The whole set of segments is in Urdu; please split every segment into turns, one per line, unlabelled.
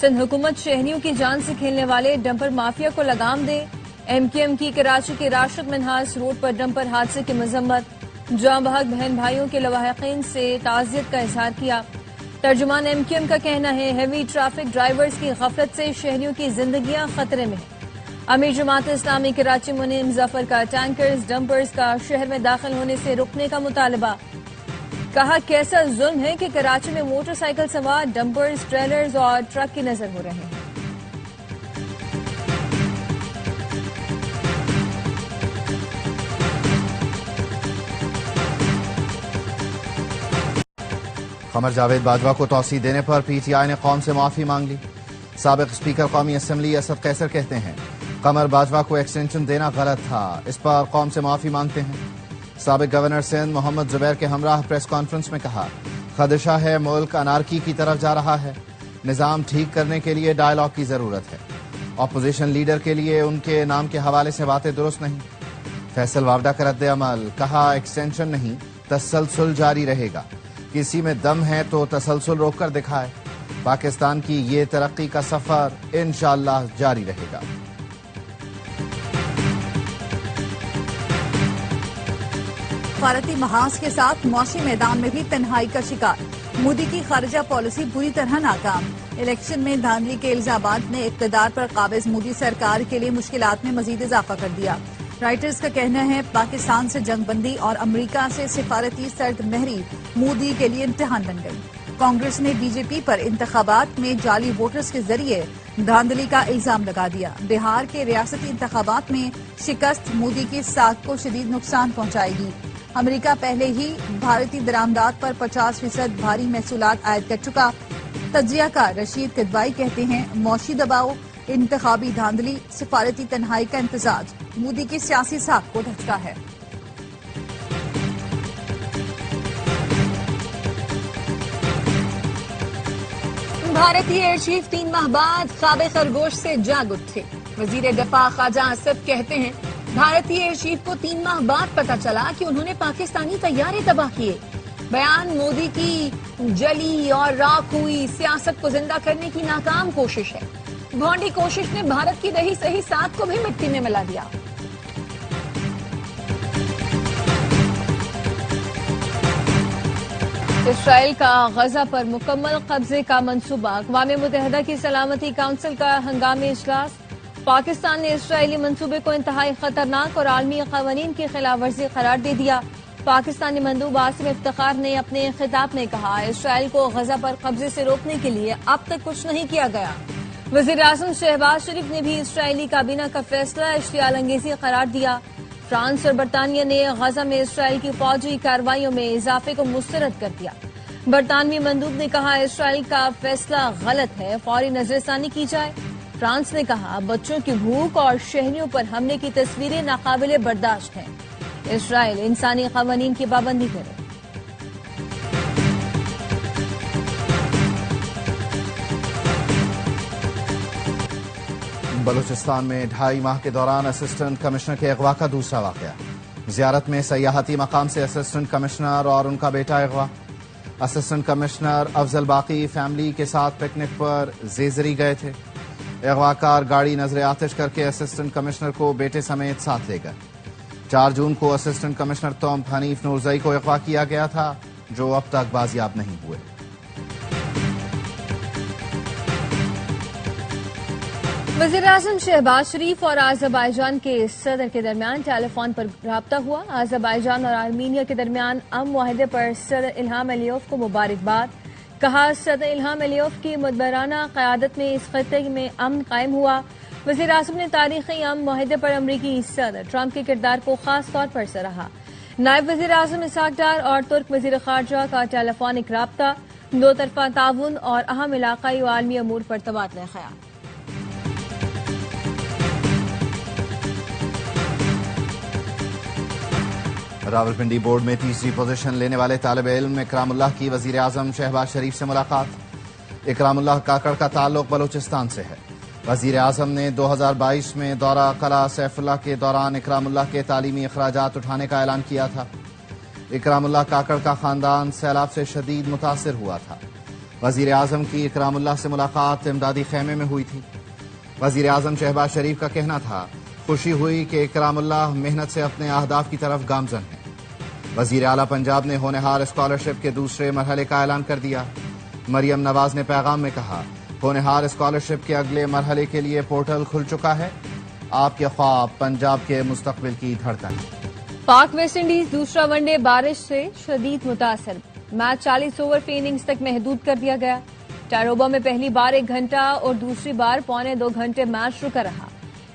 سندھ حکومت شہریوں کی جان سے کھیلنے والے ڈمپر مافیا کو لگام دے، ایم کیو ایم کی کراچی کے راشد منہاس روڈ پر ڈمپر حادثے کی مذمت، جاں بحق بہن بھائیوں کے لواحقین سے تعزیت کا اظہار کیا۔ ترجمان ایم کیو ایم کا کہنا ہے ہیوی ٹریفک ڈرائیورز کی غفلت سے شہریوں کی زندگیاں خطرے میں ہیں۔ امیر جماعت اسلامی کراچی منیم ظفر کا ٹینکرز ڈمپرز کا شہر میں داخل ہونے سے روکنے کا مطالبہ، کہا کیسا ظلم ہے کہ کراچی میں موٹر سائیکل سوار ڈمپرز، ٹریلرز اور ٹرک کی نظر ہو رہے ہیں۔
قمر جاوید باجوہ کو توسیع دینے پر پی ٹی آئی نے قوم سے معافی مانگ لی۔ سابق اسپیکر قومی اسمبلی اسد قیصر کہتے ہیں قمر باجوہ کو ایکسٹینشن دینا غلط تھا، اس پر قوم سے معافی مانگتے ہیں۔ سابق گورنر سندھ محمد زبیر کے ہمراہ پریس کانفرنس میں کہا خدشہ ہے ملک انارکی کی طرف جا رہا ہے، نظام ٹھیک کرنے کے لیے ڈائیلاگ کی ضرورت ہے، اپوزیشن لیڈر کے لیے ان کے نام کے حوالے سے باتیں درست نہیں۔ فیصل وابڈا کا رد عمل، کہا ایکسٹینشن نہیں تسلسل جاری رہے گا، کسی میں دم ہے تو تسلسل روک کر دکھائے، پاکستان کی یہ ترقی کا سفر انشاءاللہ جاری رہے گا۔
سفارتی محاذ کے ساتھ معاشی میدان میں بھی تنہائی کا شکار، مودی کی خارجہ پالیسی بری طرح ناکام، الیکشن میں دھاندلی کے الزامات نے اقتدار پر قابض مودی سرکار کے لیے مشکلات میں مزید اضافہ کر دیا۔ رائٹرز کا کہنا ہے پاکستان سے جنگ بندی اور امریکہ سے سفارتی سرد مہری مودی کے لیے امتحان بن گئی۔ کانگریس نے بی جے پی پر انتخابات میں جعلی ووٹرز کے ذریعے دھاندلی کا الزام لگا دیا۔ بہار کے ریاستی انتخابات میں شکست مودی کی ساکھ کو شدید نقصان پہنچائے گی۔ امریکہ پہلے ہی بھارتی درآمدات پر 50% بھاری محصولات عائد کر چکا۔ تجزیہ کار رشید کدوائی کہتے ہیں معاشی دباؤ، انتخابی دھاندلی، سفارتی تنہائی کا امتزاج مودی کی سیاسی ساکھ کو دھچکا ہے۔
بھارتی ایئر چیف 3 ماہ بعد خواب خرگوش سے جاگ اٹھے۔ وزیر دفاع خواجہ آصف کہتے ہیں بھارتی ایئر چیف کو 3 ماہ بعد پتا چلا کہ انہوں نے پاکستانی طیارے تباہ کیے۔ بیان مودی کی جلی اور راکھ ہوئی سیاست کو زندہ کرنے کی ناکام کوشش ہے۔ بھونڈی کوشش نے بھارت کی رہی صحیح ساتھ کو بھی مٹی میں ملا دیا۔ اسرائیل کا غزہ پر مکمل قبضے کا منصوبہ، اقوام متحدہ کی سلامتی کونسل کا ہنگامی اجلاس۔ پاکستان نے اسرائیلی منصوبے کو انتہائی خطرناک اور عالمی قوانین کی خلاف ورزی قرار دے دیا۔ پاکستانی مندوب عاصم افتخار نے اپنے خطاب میں کہا اسرائیل کو غزہ پر قبضے سے روکنے کے لیے اب تک کچھ نہیں کیا گیا۔ وزیر اعظم شہباز شریف نے بھی اسرائیلی کابینہ کا فیصلہ اشتعال انگیزی قرار دیا۔ فرانس اور برطانیہ نے غزہ میں اسرائیل کی فوجی کارروائیوں میں اضافے کو مسترد کر دیا۔ برطانوی مندوب نے کہا اسرائیل کا فیصلہ غلط ہے، فوری نظر ثانی کی جائے۔ فرانس نے کہا بچوں کی بھوک اور شہریوں پر حملے کی تصویریں ناقابل برداشت ہیں، اسرائیل انسانی قوانین کی پابندی کرے۔
بلوچستان میں 2.5 ماہ کے دوران اسسٹنٹ کمشنر کے اغوا کا دوسرا واقعہ، زیارت میں سیاحتی مقام سے اسسٹنٹ کمشنر اور ان کا بیٹا اغوا۔ اسسٹنٹ کمشنر افضل باقی فیملی کے ساتھ پکنک پر زیزری گئے تھے۔ اغوا کار گاڑی نظر آتش کر کے اسسٹنٹ کمشنر کو بیٹے سمیت ساتھ لے گئے۔ 4 جون کو اسسٹنٹ کمشنر توم حنیف نورزئی کو اغوا کیا گیا تھا، جو اب تک بازیاب نہیں ہوئے۔
وزیر اعظم شہباز شریف اور آذربائیجان کے صدر کے درمیان ٹیلی فون پر رابطہ ہوا۔ آذربائیجان اور آرمینیا کے درمیان امن معاہدے پر صدر الہام علیوف کو مبارکباد، کہا صدر الہام علیوف کی مدبرانہ قیادت میں اس خطے میں امن قائم ہوا۔ وزیر اعظم نے تاریخی امن معاہدے پر امریکی صدر ٹرمپ کے کردار کو خاص طور پر سراہا۔ نائب وزیر اعظم اسحاق ڈار اور ترک وزیر خارجہ کا ٹیلی فونک رابطہ، 2 طرفہ تعاون اور اہم علاقائی و عالمی امور پر تبادلہ خیال۔
راولپنڈی بورڈ میں تیسری پوزیشن لینے والے طالب علم اکرام اللہ کی وزیر اعظم شہباز شریف سے ملاقات۔ اکرام اللہ کاکڑ کا تعلق بلوچستان سے ہے۔ وزیر اعظم نے 2022 میں دورہ قلعہ سیف اللہ کے دوران اکرام اللہ کے تعلیمی اخراجات اٹھانے کا اعلان کیا تھا۔ اکرام اللہ کاکڑ کا خاندان سیلاب سے شدید متاثر ہوا تھا۔ وزیر اعظم کی اکرام اللہ سے ملاقات امدادی خیمے میں ہوئی تھی۔ وزیر اعظم شہباز شریف کا کہنا تھا خوشی ہوئی کہ اکرام اللہ محنت سے اپنے اہداف کی طرف گامزن ہیں۔ وزیر اعلیٰ پنجاب نے ہونہار اسکالرشپ کے دوسرے مرحلے کا اعلان کر دیا۔ مریم نواز نے پیغام میں کہا ہونہار اسکالرشپ کے اگلے مرحلے کے لیے پورٹل کھل چکا ہے، آپ کے خواب پنجاب کے مستقبل کی دھڑکن۔
پاک ویسٹ انڈیز دوسرا ون ڈے بارش سے شدید متاثر، میچ 40 اوور فی اننگز تک محدود کر دیا گیا۔ ٹاروبا میں پہلی بار 1 گھنٹہ اور دوسری بار 1.25 گھنٹے میچ رکا رہا۔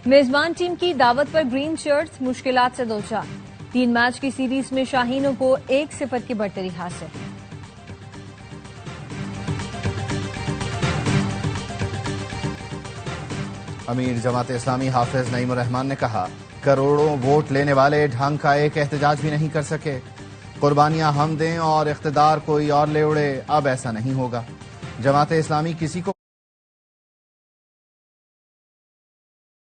میزبان ٹیم کی دعوت پر گرین شرٹس مشکلات سے دوچار، 3 میچ کی سیریز میں شاہینوں کو 1-0 کی برتری حاصل۔
امیر جماعت اسلامی حافظ نعیم الرحمان نے کہا کروڑوں ووٹ لینے والے ڈھنگ کا ایک احتجاج بھی نہیں کر سکے، قربانیاں ہم دیں اور اقتدار کوئی اور لے اڑے، اب ایسا نہیں ہوگا۔ جماعت اسلامی کسی کو